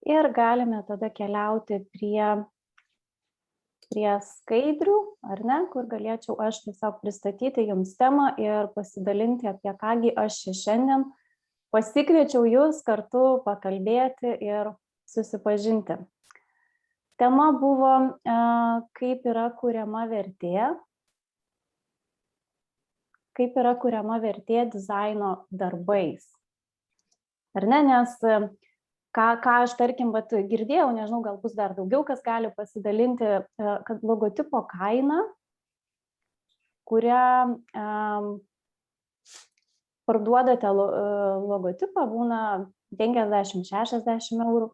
Ir galime tada keliauti prie skaidrių, ar ne, kur galėčiau aš tiesiog pristatyti jums temą ir pasidalinti, apie kągi aš čia šiandien pasikviečiau jūs kartu pakalbėti ir susipažinti. Tema buvo, kaip yra kuriama vertė dizaino darbais. Ar ne, nes ką aš, tarkim, girdėjau, nežinau, gal bus dar daugiau, kas gali pasidalinti, kad logotipo kaina, kurią parduodate logotipą, būna 50-60 eurų,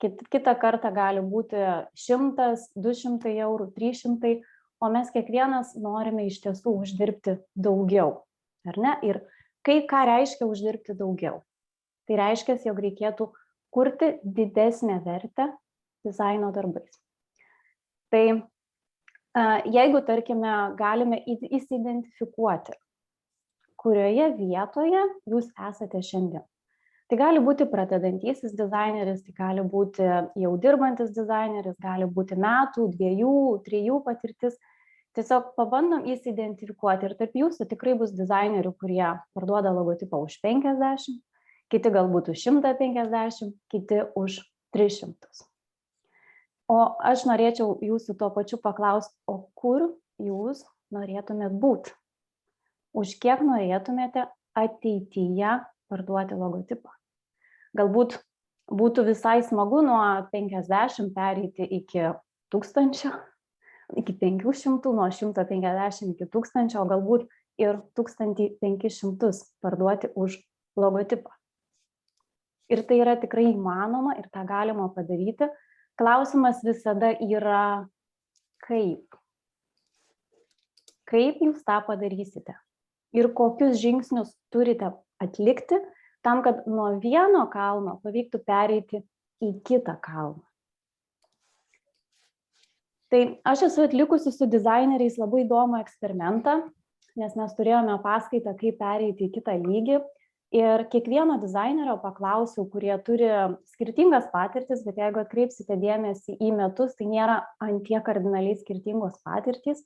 kitą kartą gali būti 100, 200 eurų, 300, o mes kiekvienas norime iš tiesų uždirbti daugiau, ar ne? Ir ką reiškia uždirbti daugiau? Tai reiškia, jog reikėtų kurti didesnę vertę dizaino darbais. Tai jeigu, tarkime, galime įsiidentifikuoti, kurioje vietoje jūs esate šiandien. Tai gali būti pradedantysis dizaineris, tai gali būti jau dirbantis dizaineris, gali būti metų, 2, 3 patirtis. Tiesiog pabandom įsiidentifikuoti ir tarp jūsų tikrai bus dizainerių, kurie parduoda logotipą už 50, kiti galbūt už 150, kiti už 300. O aš norėčiau jūsų tuo pačiu paklausti, o kur jūs norėtumėt būti? Už kiek norėtumėte ateityje parduoti logotipą? Galbūt būtų visai smagu nuo 50 pereiti iki 1000, iki 500, nuo 150 iki 1000, o galbūt ir 1500 parduoti už logotipą. Ir tai yra tikrai įmanoma ir tą galima padaryti. Klausimas visada yra, kaip. Kaip jūs tą padarysite? Ir kokius žingsnius turite atlikti tam, kad nuo vieno kalno pavyktų pereiti į kitą kalną. Tai aš esu atlikusi su dizaineriais labai įdomų eksperimentą, nes mes turėjome paskaitą, kaip pereiti į kitą lygį. Ir kiekvieno dizainerio paklausiau, kurie turi skirtingas patirtis, bet jeigu atkreipsite dėmesį į metus, tai nėra antie kardinaliai skirtingos patirtys.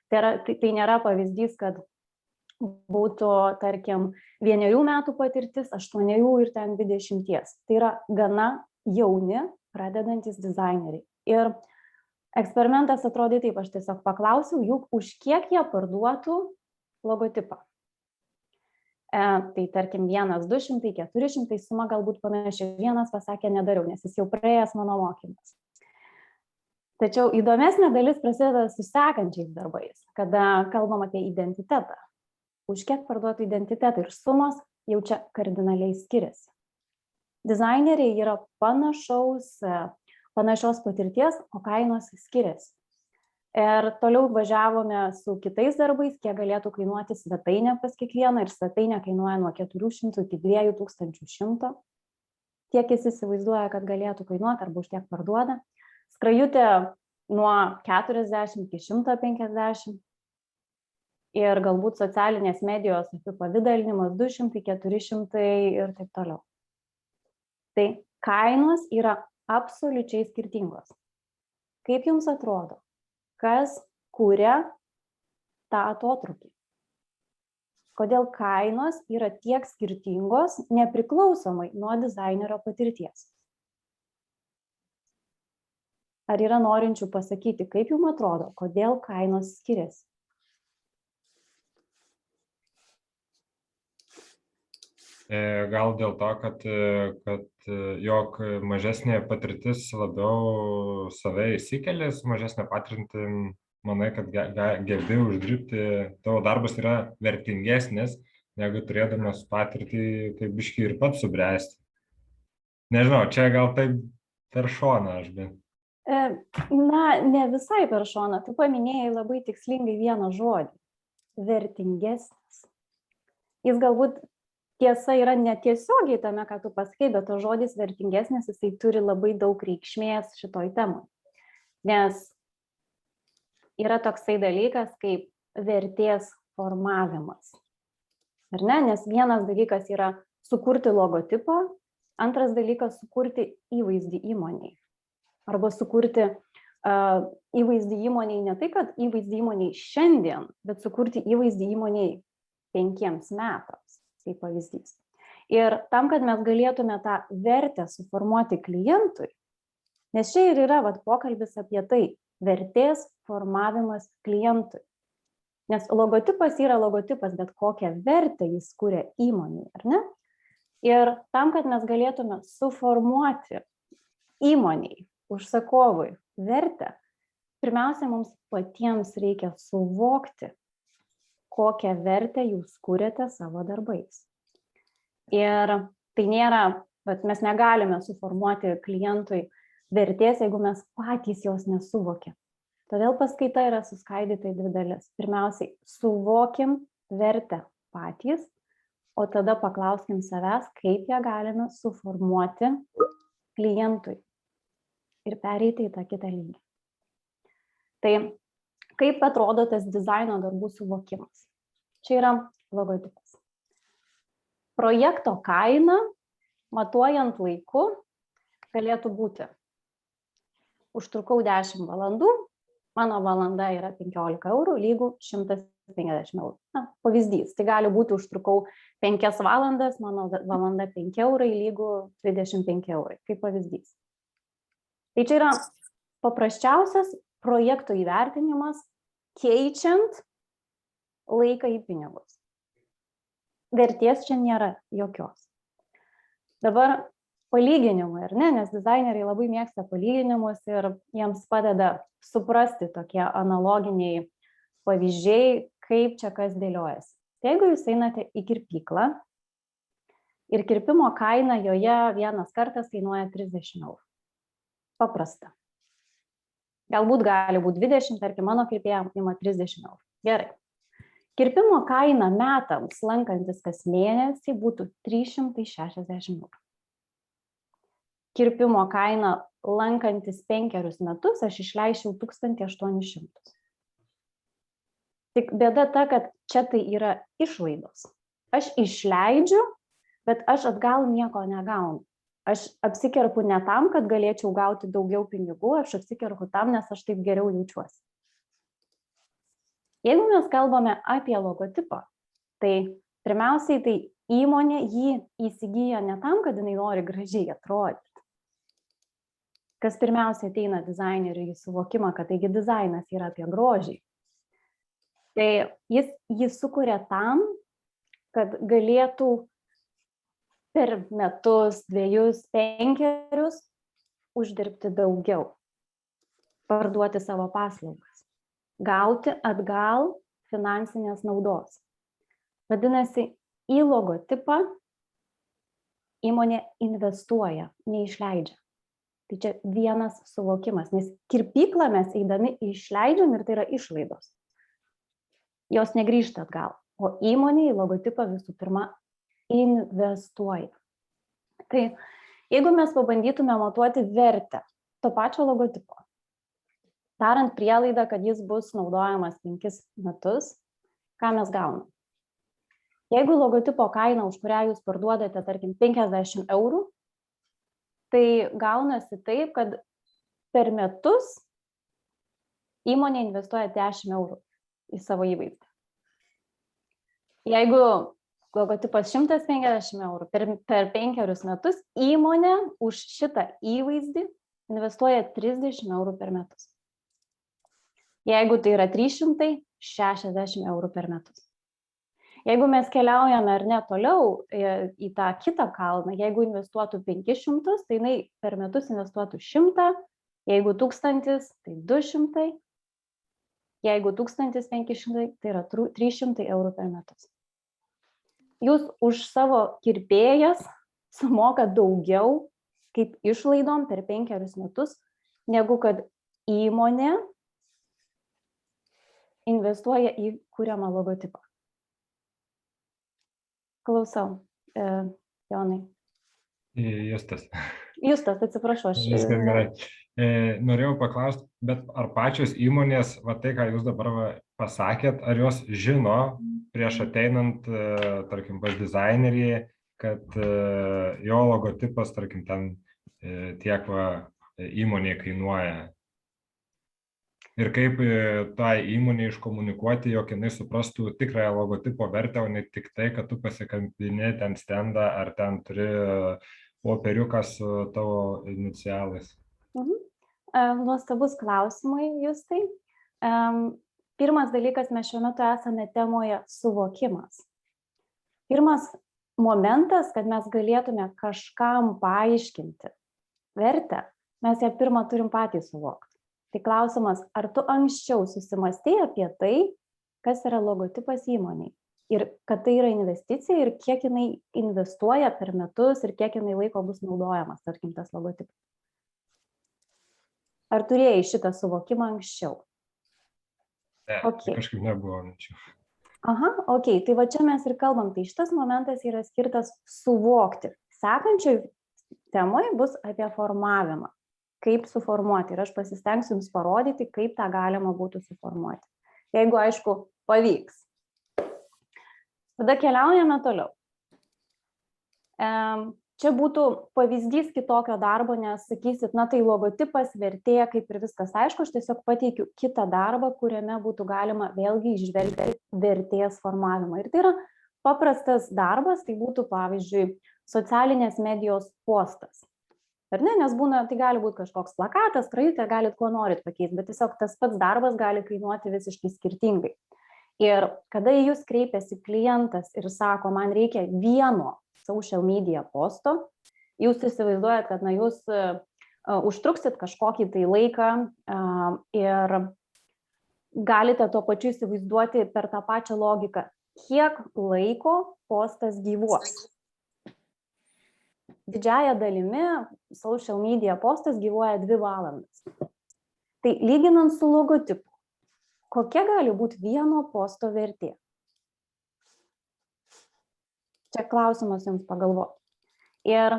Tai nėra pavyzdys, kad būtų, tarkim, 1 metų patirtis, 8 ir ten 20. Tai yra gana jauni, pradedantis dizaineriai. Ir eksperimentas atrodė taip, aš tiesiog paklausiau jų, už kiek jie parduotų logotipą. Tai tarkim 1, 200, 400, suma galbūt panašiai. Vienas pasakė, nedariau, nes jis jau praėjęs mano mokymus. Tačiau įdomesnė dalis prasideda su sekančiais darbais, kada kalbam apie identitetą. Už kiek parduotų identitetą ir sumos jau čia kardinaliai skiriasi. Dizaineriai yra panašios patirties, o kainos skiriasi. Ir toliau važiavome su kitais darbais, kiek galėtų kainuoti svetainė pas kiekvieną, ir svetainė kainuoja nuo 400 iki 2100. Tiek jis įsivaizduoja, kad galėtų kainuoti arba už tiek parduoda. Skrajutė nuo 40 iki 150. Ir galbūt socialinės medijos apipavidalinimas 200, 400 ir taip toliau. Tai kainos yra absoliučiai skirtingos. Kaip jums atrodo? Kas kuria tą atotrūkį? Kodėl kainos yra tiek skirtingos, nepriklausomai nuo dizainerio patirties? Ar yra norinčių pasakyti, kaip jums atrodo, kodėl kainos skiriasi? Gal dėl to, kad jog mažesnė patirtis labiau save įsikelia, su mažesnė patirtį manai, kad gebi uždirbti, tavo darbas yra vertingesnis, negu turėdamas patirtį, kaip biškį ir pats subręsti. Nežinau, čia gal taip per šoną aš bent. Na, ne visai per šoną. Tu paminėjai labai tikslingai vieną žodį. Vertingesnis. Jis galbūt tiesa yra netiesiogiai tame, ką tu pasakei, bet to žodis vertingesnis, jisai turi labai daug reikšmės šitoj temai. Nes yra toksai dalykas kaip vertės formavimas. Ar ne? Nes vienas dalykas yra sukurti logotipą Antras dalykas – sukurti įvaizdį įmonei. Arba sukurti įvaizdį įmoniai ne tai, kad įvaizdį įmoniai šiandien, bet sukurti įvaizdį įmoniai 5 metams, kaip pavyzdys. Ir tam, kad mes galėtume tą vertę suformuoti klientui, nes čia ir yra pokalbis apie tai, vertės formavimas klientui. Nes logotipas yra logotipas, bet kokią vertę jis kuria įmonei, ar ne? Ir tam, kad mes galėtume suformuoti įmoniai, užsakovui vertę, pirmiausia, mums patiems reikia suvokti, kokią vertę jūs kuriate savo darbais. Ir tai nėra, bet mes negalime suformuoti klientui vertės, jeigu mes patys jos nesuvokiam. Todėl paskaita yra suskaidyta į 2 dalis. Pirmiausiai, suvokim vertę patys, o tada paklauskim savęs, kaip ją galime suformuoti klientui ir pereiti į tą kitą lygį. Tai kaip atrodo tas dizaino darbų suvokimas? Čia yra logotipas. Projekto kaina, matuojant laiku, galėtų būti: užtrukau 10 valandų, mano valanda yra 15 eurų, lygų 150 eurų. Na, pavyzdys, tai gali būti užtrukau 5 valandas, mano valanda 5 eurai, lygų 25 eurai, kaip pavyzdys. Tai čia yra paprasčiausias projekto įvertinimas, keičiant laiką į pinigus. Vertės čia nėra jokios. Dabar palyginimai, ar ne? Nes dizaineriai labai mėgsta palyginimus ir jiems padeda suprasti tokie analoginiai pavyzdžiai, kaip čia kas dėliojasi. Jeigu jūs einate į kirpyklą ir kirpimo kaina joje vienas kartas kainuoja 30 eurų. Paprasta. Galbūt gali būti 20, tarkim, mano kirpėja ima 30 eurų. Gerai. Kirpimo kaina metams lankantis kas mėnesį būtų 360 eurų. Kirpimo kaina lankantis 5 metus aš išleisčiau 1800. Tik bėda ta, kad čia tai yra išlaidos. Aš išleidžiu, bet aš atgal nieko negaunu. Aš apsikerpu ne tam, kad galėčiau gauti daugiau pinigų, aš apsikerpu tam, nes aš taip geriau jaučiuosi. Jeigu mes kalbame apie logotipą, tai pirmiausiai tai įmonė jį įsigyja ne tam, kad jinai nori gražiai atrodyti. Kas pirmiausia ateina dizaineriui į suvokimą, kad taigi dizainas yra apie grožį. Tai jis jį sukuria tam, kad galėtų per metus, 2, 5 uždirbti daugiau, parduoti savo paslaugas, gauti atgal finansinės naudos. Vadinasi, į logotipą įmonė investuoja, neišleidžia. Tai čia vienas suvokimas, nes kirpyklą mes eidami išleidžiam ir tai yra išlaidos. Jos negrįžta atgal, o įmonė į logotipą visų pirma investuoja. Tai jeigu mes pabandytume matuoti vertę to pačio logotipo, darant prielaidą, kad jis bus naudojamas 5 metus, ką mes gaunam? Jeigu logotipo kaina, už kurią jūs parduodate, tarkim, 50 eurų, tai gaunasi taip, kad per metus įmonė investuoja 10 eurų į savo įvaizdį. Jeigu logotipas 150 eurų, per 5 metus įmonė už šitą įvaizdį investuoja 30 eurų per metus. Jeigu tai yra 360 eurų per metus. Jeigu mes keliaujame ar ne toliau į tą kitą kalną, jeigu investuotų 500, tai jinai per metus investuotų 100, jeigu 1000, tai 200, jeigu 1500, tai yra 300 eurų per metus. Jūs už savo kirpėjas sumoka daugiau kaip išlaidom per 5 metus, negu kad įmonė investuoja į kuriamą logotipą. Klausau, Jonai. Justas. Justas, atsiprašau. Viskas gerai. Norėjau paklausti, bet ar pačios įmonės, va tai, ką jūs dabar pasakėt, ar jos žino prieš ateinant, tarkim, pas dizainerį, kad jo logotipas, tarkim, ten tiek įmonė kainuoja. Ir kaip tai įmonė iškomunikuoti, jog jinai suprastų tikrąją logotipo vertę, o ne tik tai, kad tu pasikampini ten stendą ar ten turi popieriuką su tavo inicialais. Nuostabus klausimai, Justai. Pirmas dalykas, mes šiuo metu esame temoje suvokimas. Pirmas momentas, kad mes galėtume kažkam paaiškinti vertę, mes ją pirmą turim patys suvokti. Tai klausimas, ar tu anksčiau susimastei apie tai, kas yra logotipas įmoniai ir kad tai yra investicija ir kiek jinai investuoja per metus ir kiek jinai laiko bus naudojamas, tarkim, tas logotipas. Ar turėjai šitą suvokimą anksčiau? Ne, Okay. Kažkaip nebuvo minčių. Ok, tai va čia mes ir kalbam, tai šitas momentas yra skirtas suvokti. Sekančioj temoje bus apie formavimą. Kaip suformuoti. Ir aš pasistengsiu jums parodyti, kaip tą galima būtų suformuoti. Jeigu, aišku, pavyks. Tada keliaujame toliau. Čia būtų pavyzdys kitokio darbo, nes sakysit, na tai logotipas, vertė, kaip ir viskas aišku, aš tiesiog pateikiu kitą darbą, kuriame būtų galima vėlgi išvelgti vertės formavimą. Ir tai yra paprastas darbas, tai būtų, pavyzdžiui, socialinės medijos postas. Ar ne, nes būna, tai gali būti kažkoks plakatas, skraidutė, galit kuo norit pakeisti, bet tiesiog tas pats darbas gali kainuoti visiškai skirtingai. Ir kada į jūs kreipiasi klientas ir sako, man reikia vieno social media posto, jūs įsivaizduojat, kad na, jūs užtruksit kažkokį tai laiką ir galite tuo pačiu įsivaizduoti per tą pačią logiką, kiek laiko postas gyvuos. Didžiąją dalimi social media postas gyvuoja 2 valandas. Tai lyginant su logotipu, kokia gali būti vieno posto vertė? Čia klausimas jums pagalvoti. Ir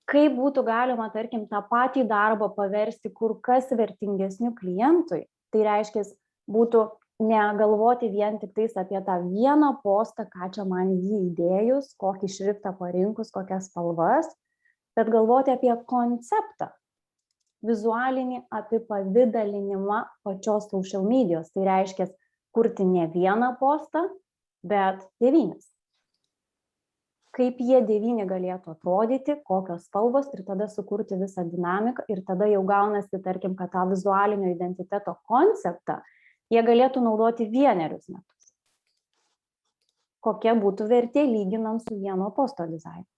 kaip būtų galima, tarkim, tą patį darbą paversti kur kas vertingesniu klientui, tai reiškia, būtų negalvoti vien tik tais apie tą vieną postą, ką čia man jį įdėjus, kokį šriftą parinkus, kokias spalvas, bet galvoti apie konceptą, vizualinį apipavidalinimą pačios social medijos. Tai reiškia kurti ne vieną postą, bet 9. Kaip jie 9 galėtų atrodyti, kokios spalvos ir tada sukurti visą dinamiką ir tada jau gaunasi, tarkim, kad tą vizualinio identiteto konceptą jie galėtų naudoti 1 metus. Kokia būtų vertė lyginant su vieno posto dizainu.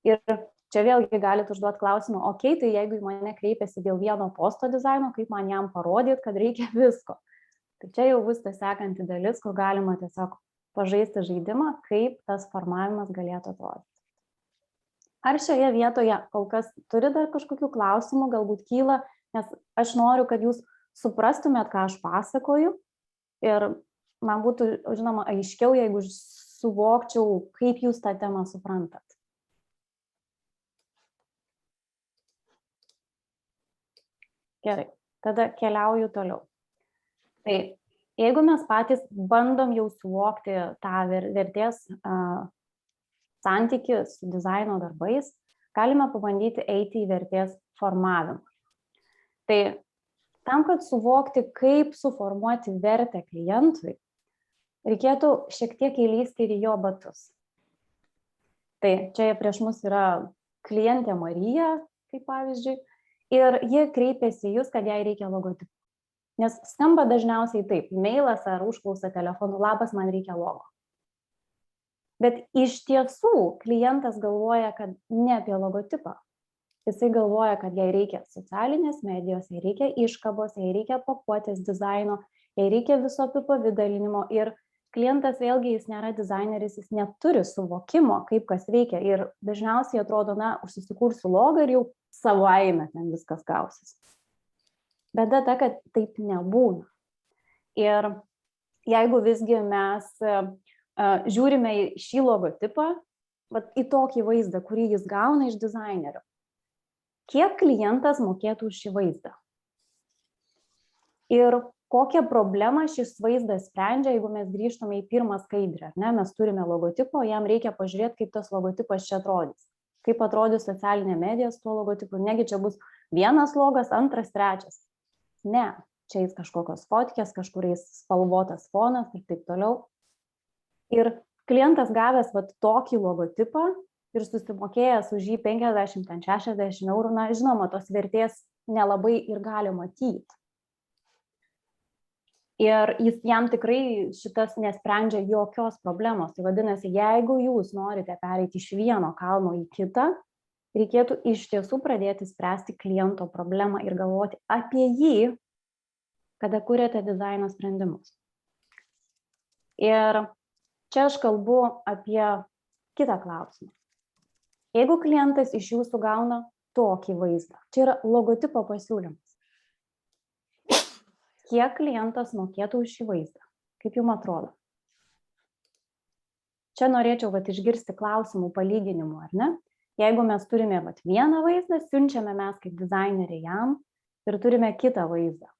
Ir čia vėlgi galite užduoti klausimą, ok, tai jeigu į mane kreipiasi dėl vieno posto dizaino, kaip man jam parodyti, kad reikia visko. Tai čia jau bus ta sekanti dalis, kur galima tiesiog pažaisti žaidimą, kaip tas formavimas galėtų atrodyti. Ar šioje vietoje kol kas turi dar kažkokių klausimų, galbūt kyla, nes aš noriu, kad jūs suprastumėt, ką aš pasakoju ir man būtų, žinoma, aiškiau, jeigu suvokčiau, kaip jūs tą temą suprantat. Gerai, tada keliauju toliau. Tai jeigu mes patys bandom jau suvokti tą vertės santykį su dizaino darbais, galime pabandyti eiti į vertės formavimą. Tai tam, kad suvokti, kaip suformuoti vertę klientui, reikėtų šiek tiek įlysti ir į jo batus. Tai čia prieš mus yra klientė Marija, kaip pavyzdžiui, ir ji kreipėsi jūs, kad jai reikia logotipų. Nes skamba dažniausiai taip, mailas ar užklausa telefonu, labas, man reikia logo. Bet iš tiesų klientas galvoja, kad ne apie logotipą. Jisai galvoja, kad jai reikia socialinės medijos, jai reikia iškabos, jai reikia pakuotės dizaino, jai reikia viso apipavidalinimo. Ir klientas vėlgi, jis nėra dizaineris, jis neturi suvokimo, kaip kas veikia. Ir dažniausiai atrodo, na, užsikursiu logą ir jau savaime ten viskas gausis. Bėda ta, kad taip nebūna. Ir jeigu visgi mes žiūrime į šį logotipą, į tokį vaizdą, kurį jis gauna iš dizainerio, kiek klientas mokėtų už šį vaizdą? Ir kokią problemą šis vaizdas sprendžia, jeigu mes grįžtume į pirmą skaidrę, ar ne? Mes turime logotipą, jam reikia pažiūrėti, kaip tas logotipas čia atrodys. Kaip atrodys socialinė medija su tuo logotipu. Negi čia bus vienas logas, antras, trečias. Ne, čia jis kažkokios fotkės, kažkuriais spalvotas fonas ir taip toliau. Ir klientas gavęs tokį logotipą ir susimokėjęs už jį 50-60 eurų, na, žinoma, tos vertės nelabai ir gali matyti. Ir jam tikrai šitas nesprendžia jokios problemos. Tai vadinasi, jeigu jūs norite pereiti iš vieno kalno į kitą, reikėtų iš tiesų pradėti spręsti kliento problemą ir galvoti apie jį, kada kuriate dizaino sprendimus. Ir čia aš kalbu apie kitą klausimą. Jeigu klientas iš jūsų gauna tokį vaizdą, čia yra logotipo pasiūlymas. Kiek klientas mokėtų už šį vaizdą? Kaip jums atrodo? Čia norėčiau išgirsti klausimų palyginimų, ar ne? Jeigu mes turime vieną vaizdą, siunčiame mes kaip dizaineriai jam ir turime kitą vaizdą.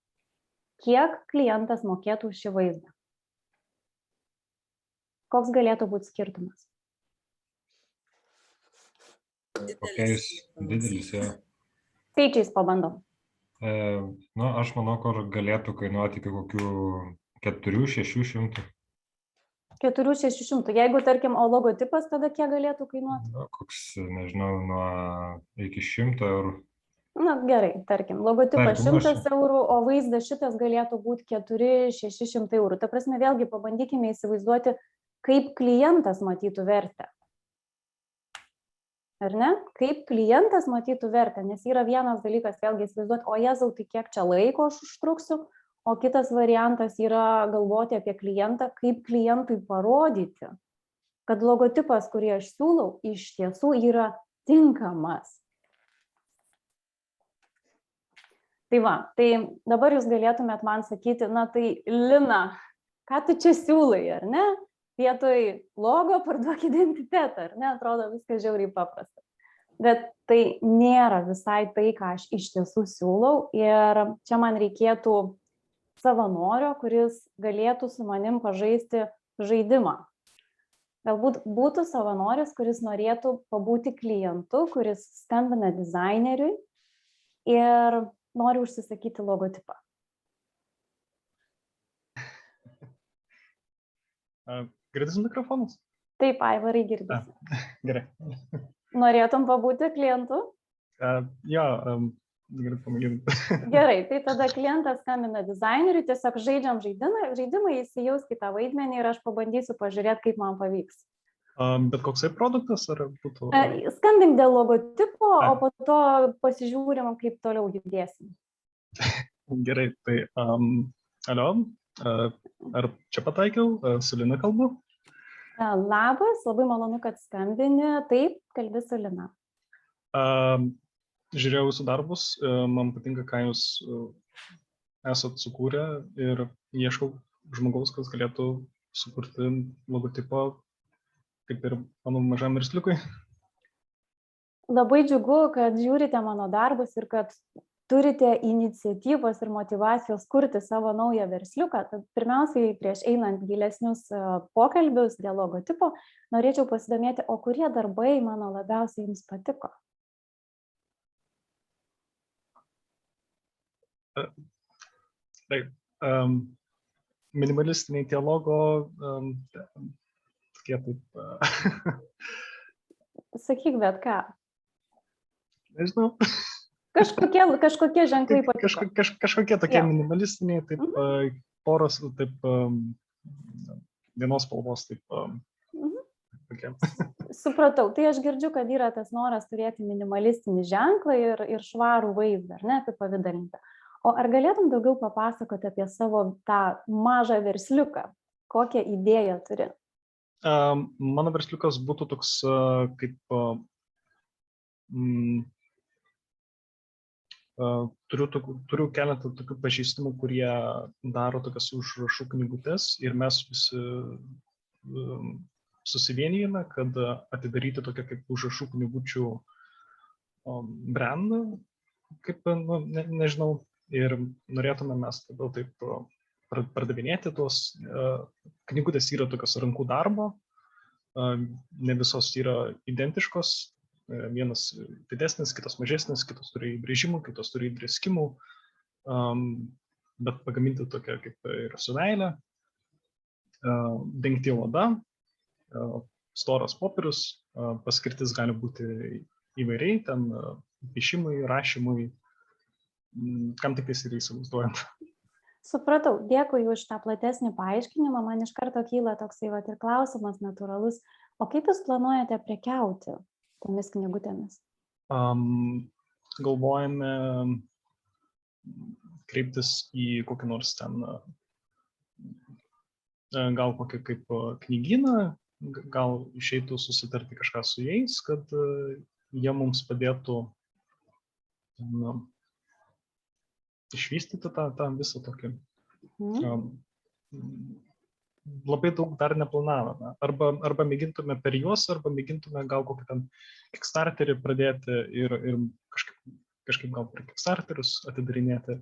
Kiek klientas mokėtų už šį vaizdą? Koks galėtų būti skirtumas? Didelis, jo. Skaičiais pabandom. Aš manau, kur galėtų kainuoti iki kokių 400-600. 400-600. Jeigu, tarkim, o logotipas, tada kiek galėtų kainuoti? Koks, nežinau, iki 100 eurų. Na, gerai, tarkim, logotipas 100 eurų, o vaizdas šitas galėtų būti 400-600 eurų. Ta prasme, vėlgi pabandykime įsivaizduoti, kaip klientas matytų vertę. Ar ne? Kaip klientas matytų vertę, nes yra vienas dalykas, vėlgi įsivaizduoti, o Jėzau, tai kiek čia laiko aš užtruksiu, o kitas variantas yra galvoti apie klientą, kaip klientui parodyti, kad logotipas, kurį aš siūlau, iš tiesų yra tinkamas. Tai va, tai dabar jūs galėtumėt man sakyti, na tai Lina, ką tu čia siūlai, ar ne? Vietoj logo parduok identitetą, ar ne? Atrodo viskas žiauriai paprasta. Bet tai nėra visai tai, ką aš iš tiesų siūlau. Ir čia man reikėtų savanorio, kuris galėtų su manim pažaisti žaidimą. Galbūt būtų savanoris, kuris norėtų pabūti klientu, kuris skambina dizaineriui ir nori užsisakyti logotipą. Girdisi mikrofonas? Taip, Aivarai, girdisi. Gerai. Norėtum pabūti klientu? Jo, galiu pamėginti. Gerai, tai tada klientas skambina dizaineriui, tiesiog žaidžiam žaidimą, įsijausk į tą vaidmenį ir aš pabandysiu pažiūrėti, kaip man pavyks. Bet koksai produktas ar būtų? Skambink dėl logotipo, o po to pasižiūrim, kaip toliau judėsim. Gerai, tai alio. Ar čia pataikiau? Su Lina kalbu? Labas, labai malonu, kad skambini. Taip, kalbi su Lina. Žiūrėjau jūsų darbus, man patinka, ką jūs esat sukūrę ir ieškau žmogaus, kas galėtų sukurti logotipą kaip ir mano mažam versliukui. Labai džiugu, kad žiūrite mano darbus ir kad turite iniciatyvos ir motyvacijos kurti savo naują versliuką. Tad pirmiausiai, prieš einant gilesnius pokalbius dėl logotipo, norėčiau pasidomėti, o kurie darbai mano labiausiai jums patiko? Taip, minimalistiniai tie logo, tokie taip. Sakyk, bet ką? Nežinau. Kažkokie ženklai patiko. Kažkokie tokie minimalistiniai, taip, poros, taip, vienos spalvos, taip. Okay. Supratau, tai aš girdžiu, kad yra tas noras turėti minimalistinį ženklą ir švarų vaizdą, ar ne, apipavidalintą. O ar galėtum daugiau papasakoti apie savo tą mažą versliuką? Kokią idėją turi? Mano versliukas būtų toks kaip turiu keletą tokių pažįstamų, kurie daro tokias užrašų knygutes ir mes visi susivienijame, kad atidaryti tokią kaip užrašų knygučių brandą, kaip, nežinau, ir norėtume mes tada taip pardavinėti tos knygutės yra tokios rankų darbo, ne visos yra identiškos, vienas didesnis, kitas mažesnis, kitos turi įbrėžimų, kitos turi įdrėskimų, bet pagaminti tokia kaip ir su meile, dengti oda, storas popierius, paskirtis gali būti įvairiai, ten piešimui, rašymui, kam tik tais ir įsivaizduojant. Supratau, dėkui už tą platesnį paaiškinimą, man iš karto kyla toksai ir klausimas natūralus, o kaip jūs planuojate prekiauti tomis knygutėmis? Galvojame kreiptis į kokį nors ten, gal kokį kaip knygyną, gal išeitų susitarti kažką su jais, kad jie mums padėtų išvystyti tą visą tokį. Labai daug dar neplanavome. Arba mėgintume per juos, arba mėgintume gal kokį ten Kickstarterį pradėti ir kažkaip gal per Kickstarterius atidarinėti.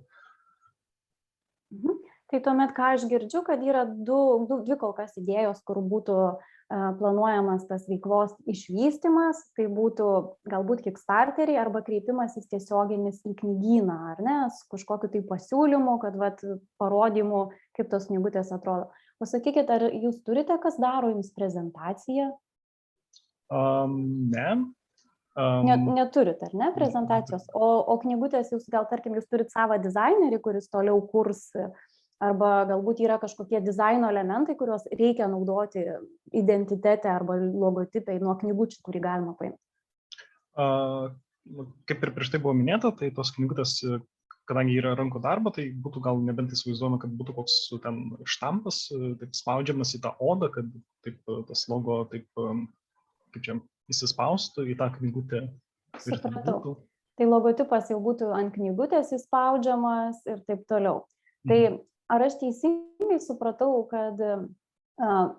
Tai tuomet, ką aš girdžiu, kad yra dvi kol kas idėjos, kur būtų planuojamas tas veiklos išvystymas, tai būtų galbūt Kickstarteriai arba kreipimasis tiesioginis į knygyną, ar ne, kažkokiu tai pasiūlymu, kad parodymų, kaip tos knygutės atrodo. Pasakykit, ar jūs turite, kas daro jums prezentaciją? Ne. Neturit, ar ne, prezentacijos? O knygutės jūs gal, tarkim, jūs turit savą dizainerį, kuris toliau kurs, arba galbūt yra kažkokie dizaino elementai, kuriuos reikia naudoti identitete arba logotipai nuo knygučių, kurį galima paimti? Kaip ir prieš tai buvo minėta, tai tos knygutės, kadangi yra rankų darbo, tai būtų gal nebent įsivaizduojama, kad būtų koks ten štampas, taip spaudžiamas į tą odą, kad taip tas logo taip, kaip čia, įsispaustų į tą knygutę. Supratau. Tai logotipas jau būtų ant knygutės įspaudžiamas ir taip toliau. Tai ar aš teisingai supratau, kad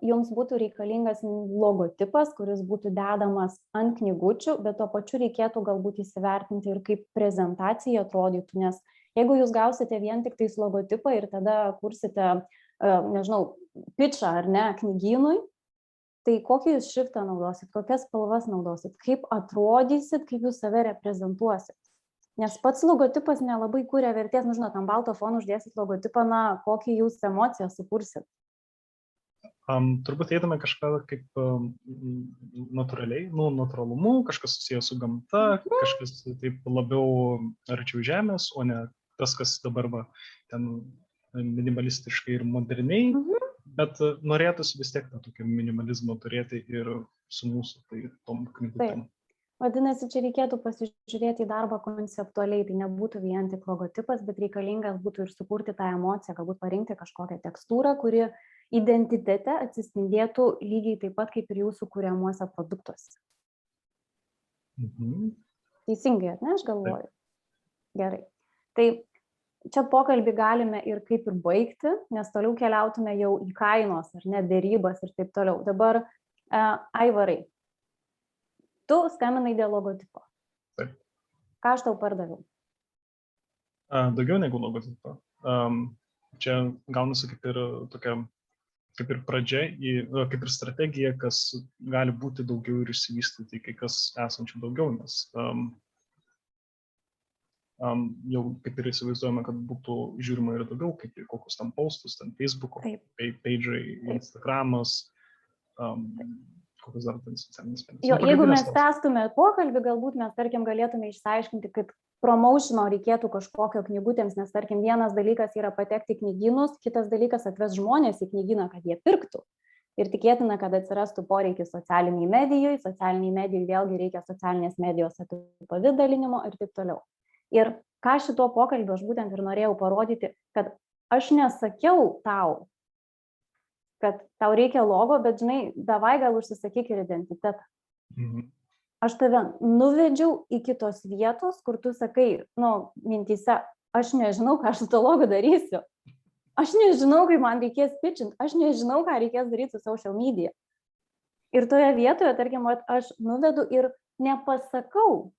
jums būtų reikalingas logotipas, kuris būtų dedamas ant knygučių, bet tuo pačiu reikėtų galbūt įsivertinti ir kaip prezentacija atrodytų, nes jeigu jūs gausite vien tik tais logotipą ir tada kursite, nežinau, pitchą ar ne knygynui, tai kokį jūs šriftą naudosit, kokias spalvas naudosit, kaip atrodysit, kaip jūs save reprezentuosit. Nes pats logotipas nelabai kuria vertės, žinot, ant balto fono uždėsit logotipą, kokį jūs emociją sukursit. Turbūt eidame kažką kaip natūraliai, natūralumu, kažkas susijęs su gamta, kažkas taip labiau arčiau žemės, o ne tas, kas dabar ten minimalistiškai ir moderniai, bet norėtųsi vis tiek tą tokį minimalizmą turėti ir su mūsų tai tom knygutėm. Vadinasi, čia reikėtų pasižiūrėti į darbą konceptualiai, tai nebūtų vien tik logotipas, bet reikalingas būtų ir sukurti tą emociją, galbūt parinkti kažkokią tekstūrą, kuri identitete atsispindėtų lygiai taip pat kaip ir jūsų kuriamuose produktuose. Teisingai, ar ne, aš galvoju? Gerai. Tai čia pokalbį galime ir kaip ir baigti, nes toliau keliautume jau į kainos, ar ne, derybas ir taip toliau. Dabar, Aivarai, tu skambinai dėl logotipo. Taip. Ką aš tau pardaviau? Daugiau negu logotipo. Čia gaunasi kaip ir tokia, kaip ir pradžia, kaip ir strategija, kas gali būti daugiau ir išsivystyti, kai kas esančių daugiau, nes jau kaip ir įsivaizduojame, kad būtų žiūrima ir daugiau, kaip ir kokius tam postus, ten Facebook'o, page'ai, Instagram'as, kokius dar ten socialinis medijas. Jeigu mes tęstume pokalbį, galbūt mes, tarkim, galėtume išsiaiškinti, kaip promotiono reikėtų kažkokio knygutėms, nes, tarkim, vienas dalykas yra patekti į knygynus, kitas dalykas atves žmonės į knygyną, kad jie pirktų. Ir tikėtina, kad atsirastų poreikis socialiniai medijai vėlgi reikia socialinės medijos apipavidalinimo ir taip toliau. Ir ką šituo pokalbiu aš būtent ir norėjau parodyti, kad aš nesakiau tau, kad tau reikia logo, bet žinai, davai gal užsisakyk ir identitetą. Aš tave nuvedžiau iki tos vietos, kur tu sakai, mintyse, aš nežinau, ką aš su to logo darysiu. Aš nežinau, kaip man reikės pitchint, aš nežinau, ką reikės daryti su social media. Ir toje vietoje, tarkim, aš nuvedu ir nepasakau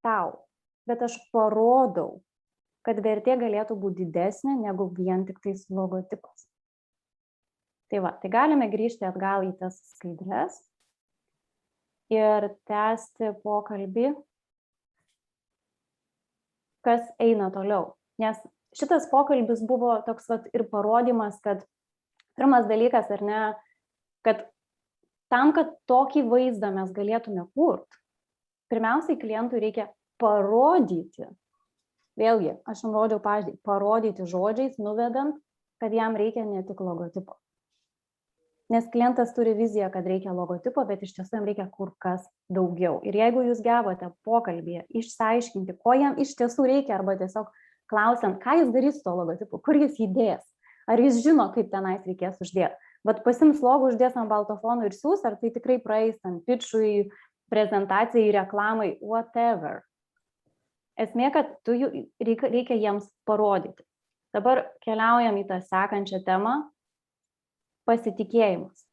tau, bet aš parodau, kad vertė galėtų būti didesnė negu vien tik tais logotipas. Tai va, tai galime grįžti atgal į tas skaidres ir tęsti pokalbį, kas eina toliau. Nes šitas pokalbis buvo toks vat ir parodymas, kad pirmas dalykas, ar ne, kad tam, kad tokį vaizdą mes galėtume kurti, pirmiausiai klientui reikia parodyti, vėlgi, aš jums rodžiau pavyzdį, parodyti žodžiais, nuvedant, kad jam reikia ne tik logotipo. Nes klientas turi viziją, kad reikia logotipo, bet iš tiesų jam reikia kur kas daugiau. Ir jeigu jūs gebote pokalbėje išsiaiškinti, ko jam iš tiesų reikia, arba tiesiog klausiant, ką jis darys su to logotipu, kur jis įdės, ar jis žino, kaip tenais reikės uždėti. Vat pasims logo, uždės ant balto fono ir siūs, ar tai tikrai praeis ant pitchui, prezentacijai, reklamai, whatever. Esmė, kad reikia jiems parodyti. Dabar keliaujam į tą sekančią temą. Pasitikėjimas.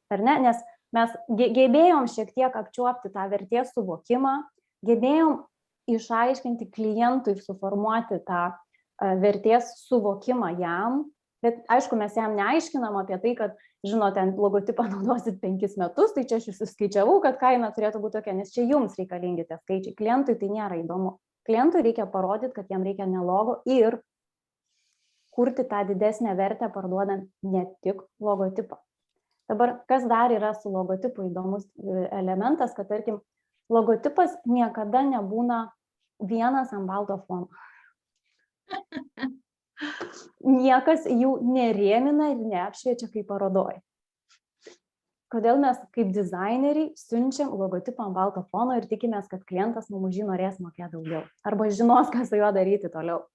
Ar ne? Nes mes gebėjom šiek tiek apčiuopti tą vertės suvokimą, gebėjom išaiškinti klientui, suformuoti tą vertės suvokimą jam, bet aišku, mes jam neaiškinam apie tai, kad, žinote, logotipą naudosit 5 metus, tai čia aš suskaičiavau, kad kaina turėtų būti tokia, nes čia jums reikalingi tie skaičiai. Klientui tai nėra įdomu. Klientui reikia parodyti, kad jam reikia ne logo ir kurti tą didesnę vertę parduodant ne tik logotipą. Dabar, kas dar yra su logotipu įdomus elementas, kad, tarkim, logotipas niekada nebūna vienas ant balto fono. Niekas jų nerėmina ir neapšviečia kaip parodoj. Kodėl mes kaip dizaineriai siunčiam logotipą ant balto fono ir tikimės, kad klientas mums už jį norės mokėti daugiau arba žinos, ką su juo daryti toliau.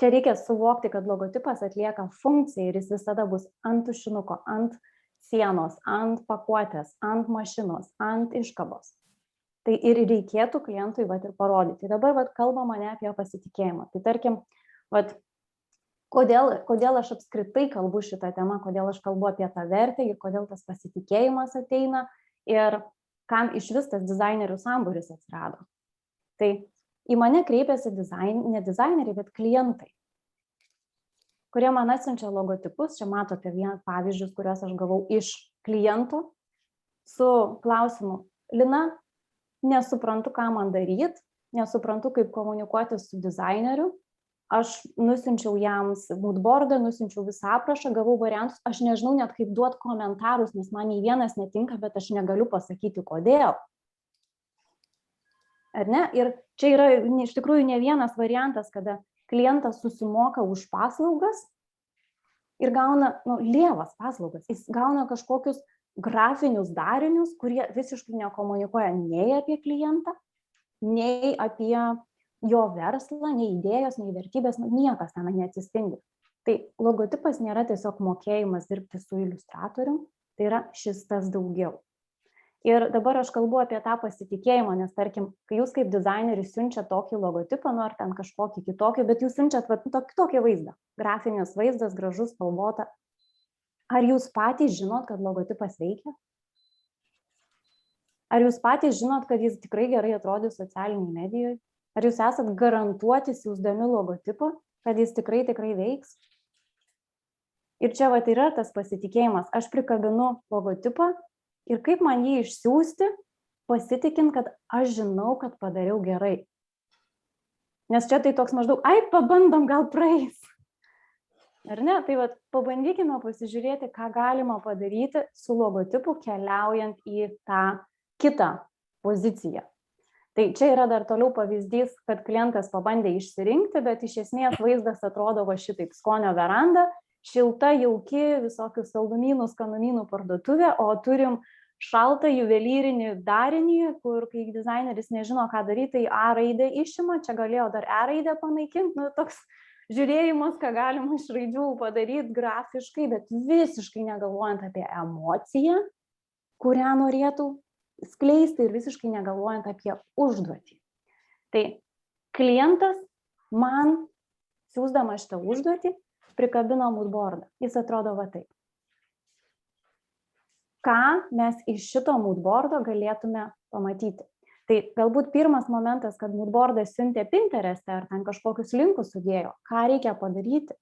Čia reikia suvokti, kad logotipas atlieka funkciją ir jis visada bus ant tušinuko, ant sienos, ant pakuotės, ant mašinos, ant iškabos. Tai ir reikėtų klientui vat ir parodyti. Dabar vat kalbama ne apie pasitikėjimą. Tai tarkim, vat, kodėl aš apskritai kalbu šitą temą, kodėl aš kalbu apie tą vertę ir kodėl tas pasitikėjimas ateina ir kam iš vis tas dizainerių sambūris atsirado. Tai į mane kreipiasi ne dizaineriai, bet klientai, kurie man atsiunčia logotipus. Čia matote pavyzdžius, kuriuos aš gavau iš klientų su klausimu: Lina, nesuprantu, ką man daryti, nesuprantu, kaip komunikuoti su dizaineriu. Aš nusiunčiau jiems moodboardą, nusiunčiau visą aprašą, gavau variantus, aš nežinau net kaip duoti komentarus, nes man nei vienas netinka, bet aš negaliu pasakyti, kodėl. Ar ne? Ir čia yra iš tikrųjų ne vienas variantas, kada klientas susimoka už paslaugas ir gauna lievas paslaugas. Jis gauna kažkokius grafinius darinius, kurie visiškai nekomunikuoja nei apie klientą, nei apie jo verslą, nei idėjos, nei vertybės, niekas ten neatsispindi. Tai logotipas nėra tiesiog mokėjimas dirbti su iliustratorium, tai yra šis tas daugiau. Ir dabar aš kalbu apie tą pasitikėjimą, nes tarkim, kai jūs kaip dizaineris siunčiat tokį logotipą, ar ten kažkokį kitokį, bet jūs siunčiat tokį vaizdą, grafinis vaizdas, gražus, spalvota. Ar jūs patys žinot, kad logotipas veikia? Ar jūs patys žinot, kad jis tikrai gerai atrodys socialiniai medijoje? Ar jūs esat garantuoti siųsdami logotipą, kad jis tikrai veiks? Ir čia vat yra tas pasitikėjimas. Aš prikabinu logotipą, ir kaip man jį išsiųsti, pasitikint, kad aš žinau, kad padariau gerai. Nes čia tai toks maždaug, pabandom, gal praeis. Ar ne? Tai vat, pabandykime pasižiūrėti, ką galima padaryti su logotipu, keliaujant į tą kitą poziciją. Tai čia yra dar toliau pavyzdys, kad klientas pabandė išsirinkti, bet iš esmės vaizdas atrodo va šitaip: skonio veranda, šilta, jauki, visokių saldumynų, skanumynų parduotuvė, o turim šaltą juvelyrinį darinį, kur kai dizaineris nežino, ką daryti, tai A raidę išima, čia galėjo dar E raidę panaikinti, toks žiūrėjimas, ką galima iš raidžių padaryti grafiškai, bet visiškai negalvojant apie emociją, kurią norėtų skleisti, ir visiškai negalvojant apie užduotį. Tai klientas man, siūsdama šitą užduotį, prikabino moodboardą. Jis atrodo va taip. Ką mes iš šito moodboardo galėtume pamatyti? Tai Tai galbūt pirmas momentas, kad moodboardas siuntė Pinterest'e ar ten kažkokius linkus sudėjo, ką reikia padaryti.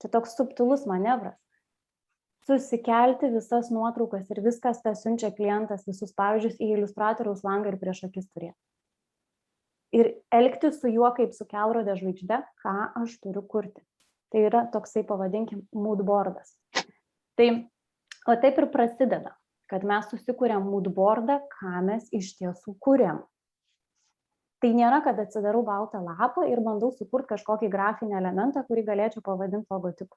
Čia toks subtilus manevras. Susikelti visas nuotraukas ir viskas, tas siunčia klientas, visus pavyzdžius į iliustratoriaus langą ir prieš akis turėti. Ir elgtis su juo kaip su kelrode žvaigžde, ką aš turiu kurti. Tai yra toksai, pavadinkim, moodboardas. Tai, o taip ir prasideda, kad mes susikuriam moodboardą, ką mes iš tiesų kuriam. Tai nėra, kad atsidarau baltą lapą ir bandau sukurti kažkokį grafinį elementą, kurį galėčiau pavadinti logotipu.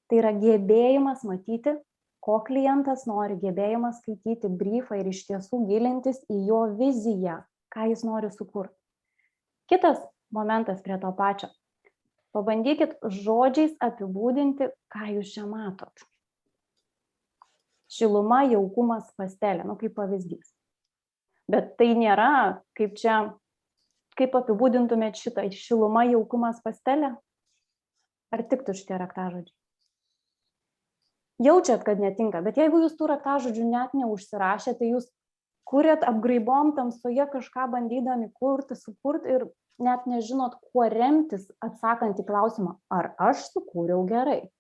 Tai yra gebėjimas matyti, ko klientas nori, gebėjimas skaityti briefą ir iš tiesų gilintis į jo viziją, ką jis nori sukurti. Kitas momentas prie to pačio. Pabandykit žodžiais apibūdinti, ką jūs čia matot. Šiluma, jaukumas, pastelė, kaip pavyzdys. Bet tai nėra, kaip apibūdintumėt šitą šiluma, jaukumas, pastelė? Ar tiktų šitie raktažodžiai? Jaučiat, kad netinka, bet jeigu jūs tų raktažodžių net neužsirašėte, tai jūs kuriat apgraibom tamsoje kažką bandydami sukurti ir net nežinot, kuo remtis atsakant į klausimą, ar aš sukūriau gerai.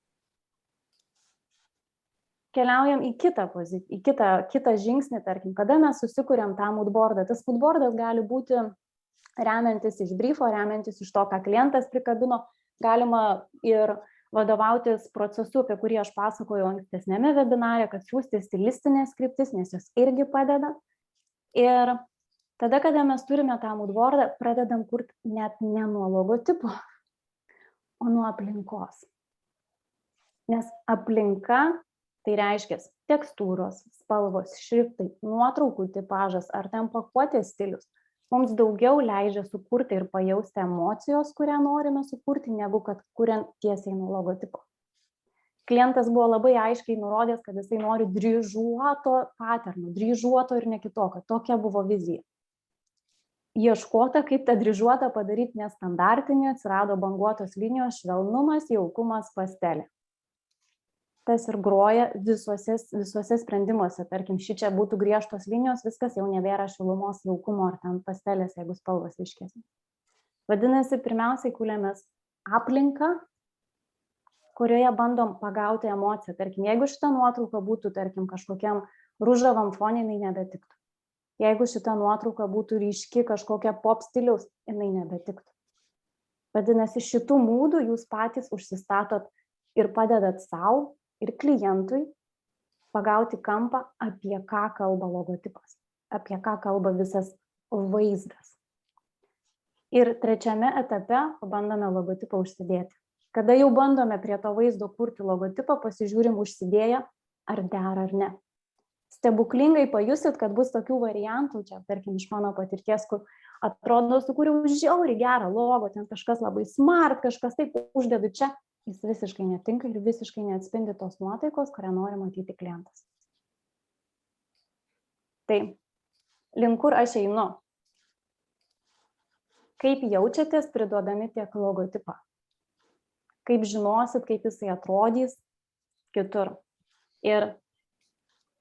Keliaujam į kitą žingsnį, tarkim, kada mes susikuriam tą moodboardą. Tas moodboardas gali būti remiantis iš briefo, remiantis iš to, ką klientas prikabino, galima ir vadovautis procesu, apie kurį aš pasakojau ankstesnėme webinare, kad siųsti stilistinės kryptis, nes jos irgi padeda. Ir tada, kada mes turime tą moodboardą, pradedam kurti net ne nuo logotipo, o nuo aplinkos. Nes aplinka, tai reiškia tekstūros, spalvos, šriftai, nuotraukų tipažas ar ten pakuotės stilius, mums daugiau leidžia sukurti ir pajausti emocijos, kurią norime sukurti, negu kad kuriant tiesiai nuo logotipo. Klientas buvo labai aiškiai nurodęs, kad jisai nori dryžuoto paterno, dryžuoto ir ne kitokio. Tokia buvo vizija. Ieškota, kaip tą dryžuotą padaryti nestandartinį, atsirado banguotos linijos, švelnumas, jaukumas, pastelė. Tas ir groja visuose sprendimuose. Tarkim, šičia būtų griežtos linijos, viskas jau nebėra šilumos, jaukumo ar ten pastelės, jeigu spalvos aiškesnės. Vadinasi, pirmiausiai kūlėmės aplinką, kurioje bandom pagauti emociją. Tarkim, jeigu šita nuotrauka būtų, tarkim, kažkokiam ružavam fonė, jinai nebetiktų. Jeigu šita nuotrauka būtų ryški kažkokia pop stiliaus, jinai nebetiktų. Vadinasi, šitų mūdų jūs patys užsistatot ir padedat savo ir klientui pagauti kampą, apie ką kalba logotipas, apie ką kalba visas vaizdas. Ir trečiame etape pabandome logotipą užsidėti. Kada jau bandome prie to vaizdo kurti logotipą, pasižiūrim užsidėję, ar dera ar ne. Stebuklingai pajusit, kad bus tokių variantų, čia, tarkim, iš mano patirties, kur atrodo, sukūriau žiauriai gerą logo, ten kažkas labai smart, kažkas taip uždedu čia, jis visiškai netinka ir visiškai neatspindi tos nuotaikos, kurią nori matyti klientas. Tai, link kur aš einu? Kaip jaučiatės priduodami tiek logotipą? Kaip žinosit, kaip jisai atrodys kitur. Ir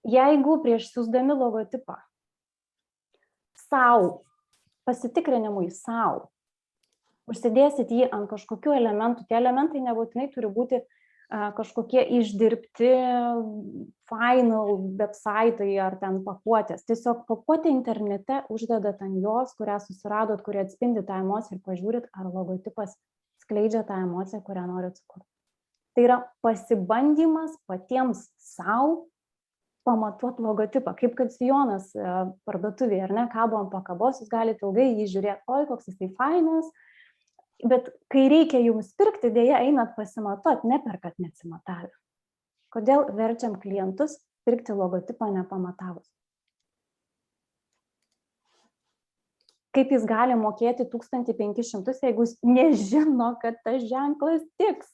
jeigu prieš siųsdami logotipą savo, pasitikrinimui savo, užsidėsit jį ant kažkokių elementų, tie elementai nebūtinai turi būti kažkokie išdirbti final websaitai ar ten pakuotės. Tiesiog pakuotę internete uždedat ant jos, kurią susiradot, kurie atspindi tą emociją ir pažiūrit, ar logotipas skleidžia tą emociją, kurią norit sukurti. Tai yra pasibandymas patiems savo pamatuoti logotipą, kaip kad sijonas parduotuvėje, ar ne, kabo ant pakabos, jūs galite ilgai jį žiūrėti, oi, koks jisai fainas, bet kai reikia jums pirkti, dėja einat pasimatuoti, neperkat neatsimatavę. Kodėl verčiam klientus pirkti logotipą nepamatavus? Kaip jis gali mokėti 1500, jeigu jis nežino, kad tas ženklas tiks?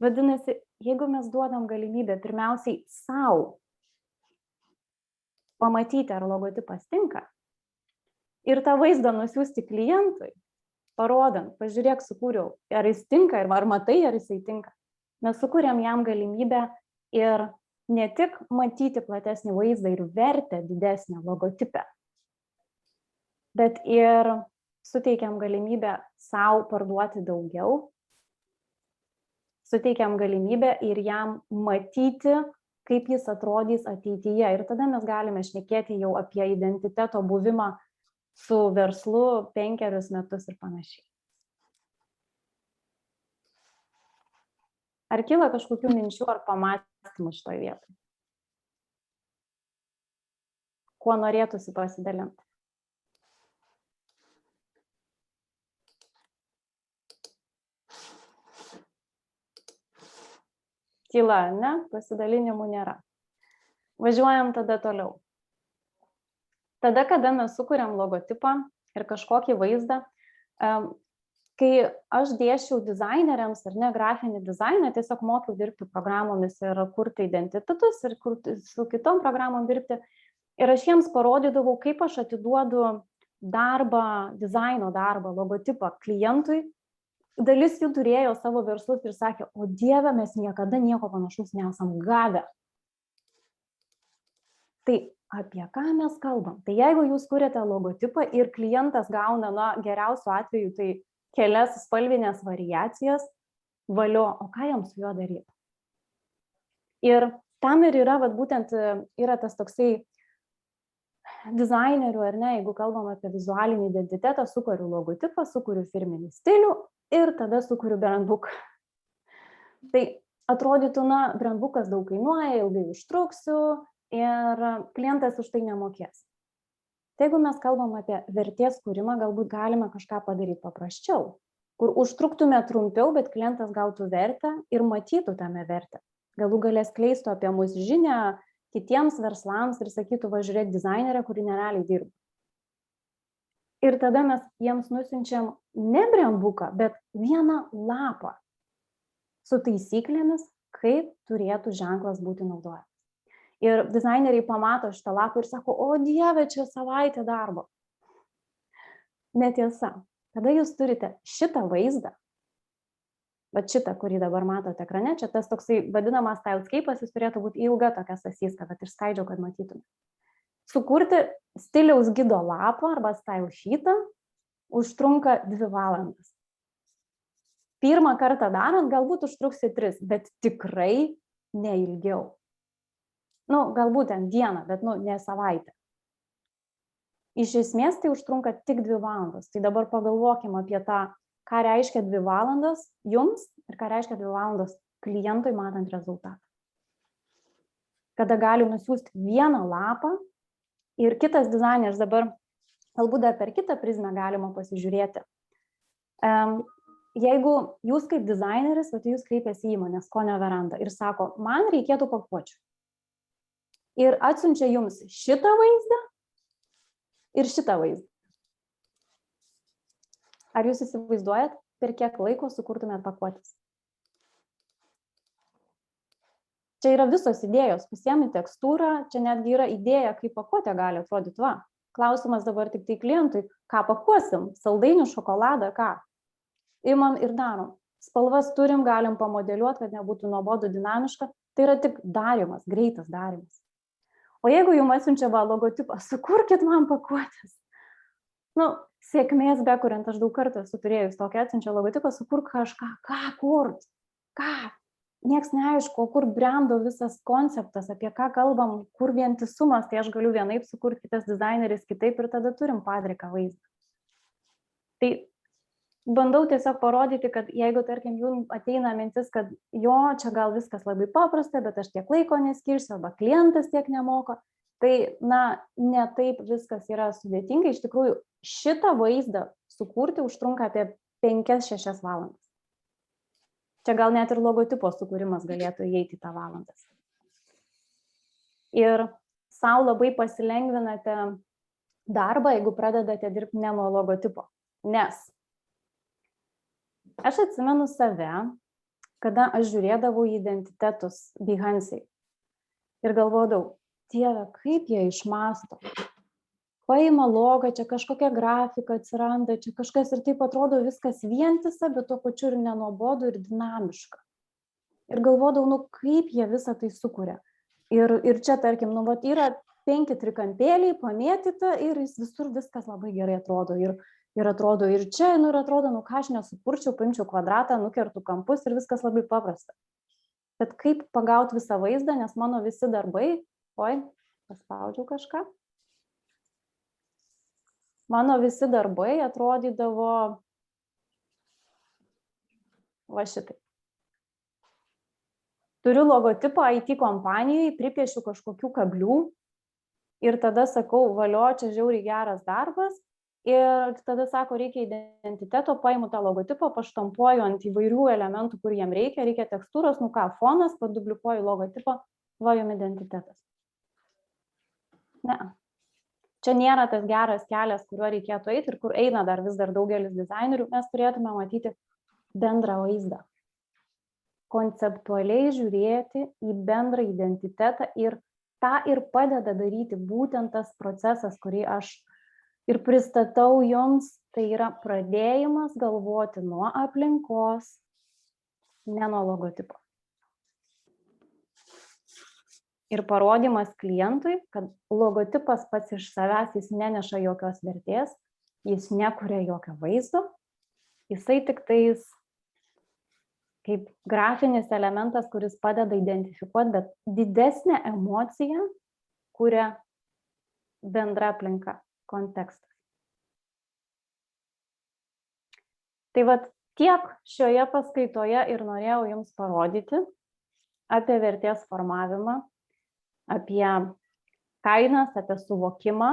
Vadinasi, jeigu mes duodam galimybę pirmiausiai savo pamatyti, ar logotipas tinka, ir tą vaizdą nusiųsti klientui, parodant, pažiūrėk, sukūriau, ar jis tinka, ar matai, ar jisai tinka. Mes sukūrėm jam galimybę ir ne tik matyti platesnį vaizdą ir vertę didesnę logotipe, bet ir suteikiam galimybę sau parduoti daugiau, suteikiam galimybę ir jam matyti, kaip jis atrodys ateityje. Ir tada mes galime šnekėti jau apie identiteto buvimą su verslu 5 metus ir panašiai. Ar kyla kažkokių minčių ar pamąstymų šitoje vietoje? Kuo norėtųsi pasidalinti? Tyla, ne? Pasidalinimų nėra. Važiuojam tada toliau. Tada, kada mes sukuriam logotipą ir kažkokį vaizdą, kai aš dėsčiau dizaineriams ar ne grafinį dizainą, tiesiog mokiau dirbti programomis ir kurti identitetus ir su kitom programom dirbti. Ir aš jiems parodydavau, kaip aš atiduodu darbą, dizaino darbą, logotipą klientui. Dalis jų turėjo savo verslus ir sakė, o Dieve, mes niekada nieko panašaus nesam gavę. Tai apie ką mes kalbam? Tai jeigu jūs kuriate logotipą ir klientas gauna, geriausiu atveju, tai kelias spalvinės variacijas, valio, o ką jam su juo daryti? Ir tam ir yra, būtent yra tas toksai dizainerių, ar ne, jeigu kalbam apie vizualinį identitetą, sukuriu logotipą, sukuriu firminį stilių ir tada sukuriu brandbuką. Tai atrodytų, brandbukas daug kainuoja, ilgai užtruksiu ir klientas už tai nemokės. Tai jeigu mes kalbam apie vertės kūrimą, galbūt galime kažką padaryti paprasčiau, kur užtruktume trumpiau, bet klientas gautų vertę ir matytų tame vertę. Galų galės skleistų apie mus žinią kitiems verslams ir sakytų, va žiūrėk, dizainerė, kuri nerealiai dirba. Ir tada mes jiems nusiunčiam ne brandbuką, bet vieną lapą su taisyklėmis, kaip turėtų ženklas būti naudojamas. Ir dizaineriai pamato šitą lapą ir sako, o Dieve, čia savaitė darbo. Netiesa. Kada jūs turite šitą vaizdą, bet šitą, kurį dabar matote ekrane, čia tas toksai vadinamas stylescape'as, jis turėtų būti ilga tokia sasyska, bet išskaidžiau, kad matytume. Sukurti stiliaus gido lapą arba style sheetą užtrunka 2 valandas. Pirmą kartą darant galbūt užtruksi 3, bet tikrai ne ilgiau. Galbūt ten dieną, bet ne savaitę. Iš esmės tai užtrunka tik 2 valandas. Tai dabar pagalvokim apie tą, ką reiškia 2 valandas jums ir ką reiškia 2 valandas klientui matant rezultatą. Kada gali nusiųsti vieną lapą ir kitas dizaineris dabar, galbūt dar per kitą prizmę galima pasižiūrėti. Jeigu jūs kaip dizaineris, jūs kreipiasi įmonės Skonio veranda ir sako, man reikėtų pakuočių. Ir atsiunčia jums šitą vaizdą ir šitą vaizdą. Ar jūs įsivaizduojat, per kiek laiko sukurtumėt pakuotis? Čia yra visos idėjos, pasiemi tekstūrą, čia netgi yra idėja, kaip pakuotė gali atrodyti. Klausimas dabar tik tai klientui, ką pakuosim, saldainių, šokoladą, ką? Imam ir darom. Spalvas turim, galim pamodeliuoti, kad nebūtų nuobodu dinamiška. Tai yra tik darimas, greitas darimas. O jeigu jums atsiunčia logotipą, sukurkit man pakuotis. Sėkmės bekuriant, aš daug kartų esu turėjus tokį atsiunčia logotipą, sukurk kažką, ką kurt, ką? Niekas neaišku, kur brendo visas konceptas, apie ką kalbam, kur vientisumas, tai aš galiu vienaip sukurti, kitas dizaineris kitaip ir tada turim padriką vaizdą. Tai bandau tiesiog parodyti, kad jeigu, tarkim, jums ateina mintis, kad jo, čia gal viskas labai paprasta, bet aš tiek laiko neskirsiu, arba klientas tiek nemoko, tai, ne taip viskas yra sudėtinga. Iš tikrųjų, šitą vaizdą sukurti užtrunka apie 5-6 valandas. Čia gal net ir logotipo sukūrimas galėtų įeiti tą valandas. Ir sau labai pasilengvinate darbą, jeigu pradedate dirbti ne nuo logotipo. Nes aš atsimenu save, kada aš žiūrėdavau į identitetus Behance ir galvodavau, Dieve, kaip jie išmąsto. Paima logą, čia kažkokia grafika atsiranda, čia kažkas ir taip atrodo viskas vientisa, bet tuo pačiu ir nenuobodu ir dinamiška. Ir galvodavau, kaip jie visą tai sukuria. Ir čia, tarkim, nu, vat, yra 5 trikampėliai pamėtyta ir jis visur viskas labai gerai atrodo. Ir atrodo ir čia, nu, ir atrodo, nu, ką aš nesupurčiau, paimčiau kvadratą, nukertu kampus ir viskas labai paprasta. Bet kaip pagauti visą vaizdą, nes mano visi darbai, paspaudžiau kažką, mano visi darbai atrodydavo va šitai. Turiu logotipą IT kompanijai, pripiešiu kažkokių kablių ir tada sakau, valio, čia žiauriai geras darbas. Ir tada sako, reikia identiteto, paimu tą logotipą, paštampuoju ant įvairių elementų, kur jiem reikia tekstūros, nu ką, fonas, paduplikuoju logotipą, va jum identitetas. Ne. Čia nėra tas geras kelias, kuriuo reikėtų eiti ir kur eina dar vis dar daugelis dizainerių, mes turėtume matyti bendrą vaizdą. Konceptualiai žiūrėti į bendrą identitetą ir tą ir padeda daryti būtent tas procesas, kurį aš ir pristatau jums, tai yra pradėjimas galvoti nuo aplinkos, ne nuo logotipo. Ir parodymas klientui, kad logotipas pats iš savęs jis neneša jokios vertės, jis nekuria jokio vaizdo, jisai tik tais kaip grafinis elementas, kuris padeda identifikuoti, bet didesnę emociją kuria bendra aplinka, kontekstas. Tai vat tiek šioje paskaitoje ir norėjau jums parodyti apie vertės formavimą, apie kainas, apie suvokimą